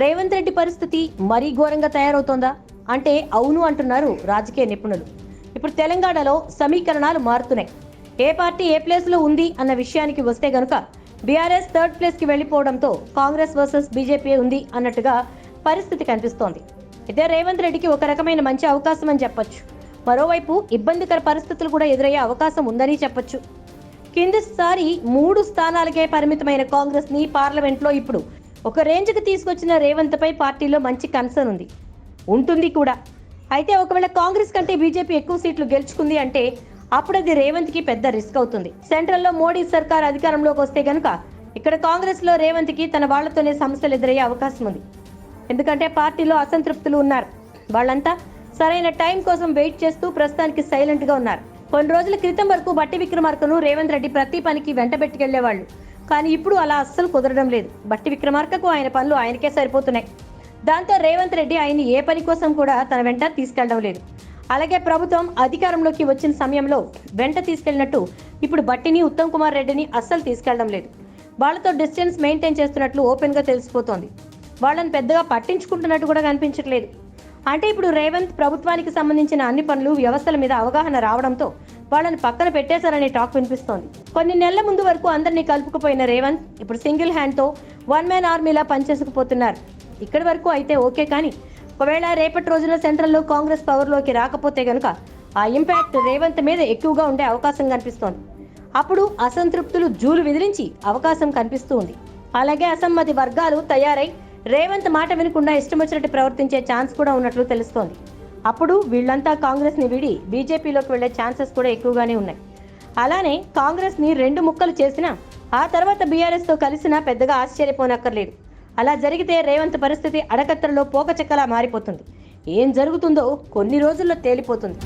రేవంత్ రెడ్డి పరిస్థితి మరీ ఘోరంగా తయారవుతోందా అంటే అవును అంటున్నారు రాజకీయ నిపుణులు. ఇప్పుడు తెలంగాణలో సమీకరణాలు మారుతున్నాయి. ఏ పార్టీ ఏ ప్లేస్ లో ఉంది అన్న విషయానికి వస్తే గనుక బీఆర్ఎస్ థర్డ్ ప్లేస్ కి వెళ్లిపోవడంతో కాంగ్రెస్ వర్సెస్ బీజేపీ ఉంది అన్నట్టుగా పరిస్థితి కనిపిస్తోంది. అయితే రేవంత్ రెడ్డికి ఒక రకమైన మంచి అవకాశం అని చెప్పొచ్చు. మరోవైపు ఇబ్బందికర పరిస్థితులు కూడా ఎదురయ్యే అవకాశం ఉందని చెప్పొచ్చు. కిందిసారి 3 స్థానాలకే పరిమితమైన కాంగ్రెస్ ని పార్లమెంట్ లో ఇప్పుడు ఒక రేంజ్కి తీసుకొచ్చిన రేవంత్ పై పార్టీలో మంచి కన్సర్న్ ఉంటుంది కూడా. అయితే ఒకవేళ కాంగ్రెస్ కంటే బీజేపీ ఎక్కువ సీట్లు గెలుచుకుంది అంటే అప్పుడు అది రేవంత్ కి పెద్ద రిస్క్ అవుతుంది. సెంట్రల్ లో మోడీ సర్కార్ అధికారంలోకి వస్తే గనుక ఇక్కడ కాంగ్రెస్ లో రేవంత్ కి తన వాళ్లతోనే సమస్యలు ఎదురయ్యే అవకాశం ఉంది. ఎందుకంటే పార్టీలో అసంతృప్తులు ఉన్నారు. వాళ్ళంతా సరైన టైం కోసం వెయిట్ చేస్తూ ప్రస్తుతానికి సైలెంట్ గా ఉన్నారు. కొన్ని రోజుల క్రితం వరకు బట్టి విక్రమార్కను రేవంత్ రెడ్డి ప్రతి పనికి వెంట పెట్టుకెళ్లేవాళ్ళు. కానీ ఇప్పుడు అలా అస్సలు కుదరడం లేదు. బట్టి విక్రమార్కకు ఆయన పనులు ఆయనకే సరిపోతున్నాయి. దాంతో రేవంత్ రెడ్డి ఆయన్ని ఏ పని కోసం కూడా తన వెంట తీసుకెళ్లడం లేదు. అలాగే ప్రభుత్వం అధికారంలోకి వచ్చిన సమయంలో వెంట తీసుకెళ్లినట్టు ఇప్పుడు బట్టిని ఉత్తమ్ కుమార్ రెడ్డిని అస్సలు తీసుకెళ్లడం లేదు. వాళ్లతో డిస్టెన్స్ మెయింటైన్ చేస్తున్నట్లు ఓపెన్ గా తెలిసిపోతోంది. వాళ్ళని పెద్దగా పట్టించుకుంటున్నట్టు కూడా కనిపించట్లేదు. అంటే ఇప్పుడు రేవంత్ ప్రభుత్వానికి సంబంధించిన అన్ని పనులు వ్యవస్థల మీద అవగాహన రావడంతో వాళ్ళని పక్కన పెట్టేశారనే టాక్ వినిపిస్తోంది. కొన్ని నెలల ముందు వరకు అందరినీ కలుపుకుపోయిన రేవంత్ ఇప్పుడు సింగిల్ హ్యాండ్ తో వన్ మ్యాన్ ఆర్మీలా పనిచేసుకుపోతున్నారు. ఇక్కడి వరకు అయితే ఓకే, కానీ ఒకవేళ రేపటి రోజున సెంట్రల్ లో కాంగ్రెస్ పవర్ లోకి రాకపోతే గనుక ఆ ఇంపాక్ట్ రేవంత్ మీద ఎక్కువగా ఉండే అవకాశం కనిపిస్తోంది. అప్పుడు అసంతృప్తులు జూలు విదిలించి అవకాశం కనిపిస్తూ ఉంది. అలాగే అసమ్మతి వర్గాలు తయారై రేవంత్ మాట వినకుండా ఇష్టం వచ్చినట్టు ప్రవర్తించే ఛాన్స్ కూడా ఉన్నట్లు తెలుస్తోంది. అప్పుడు వీళ్ళంతా కాంగ్రెస్ ని వీడి బీజేపీలోకి వెళ్లే ఛాన్సెస్ కూడా ఎక్కువగానే ఉన్నాయి. అలానే కాంగ్రెస్ ని 2 ముక్కలు చేసినా ఆ తర్వాత బీఆర్ఎస్ తో కలిసినా పెద్దగా ఆశ్చర్యపోనక్కర్లేదు. అలా జరిగితే రేవంత్ పరిస్థితి అడకత్తరలో పోకచెక్కలా మారిపోతుంది. ఏం జరుగుతుందో కొన్ని రోజుల్లో తేలిపోతుంది.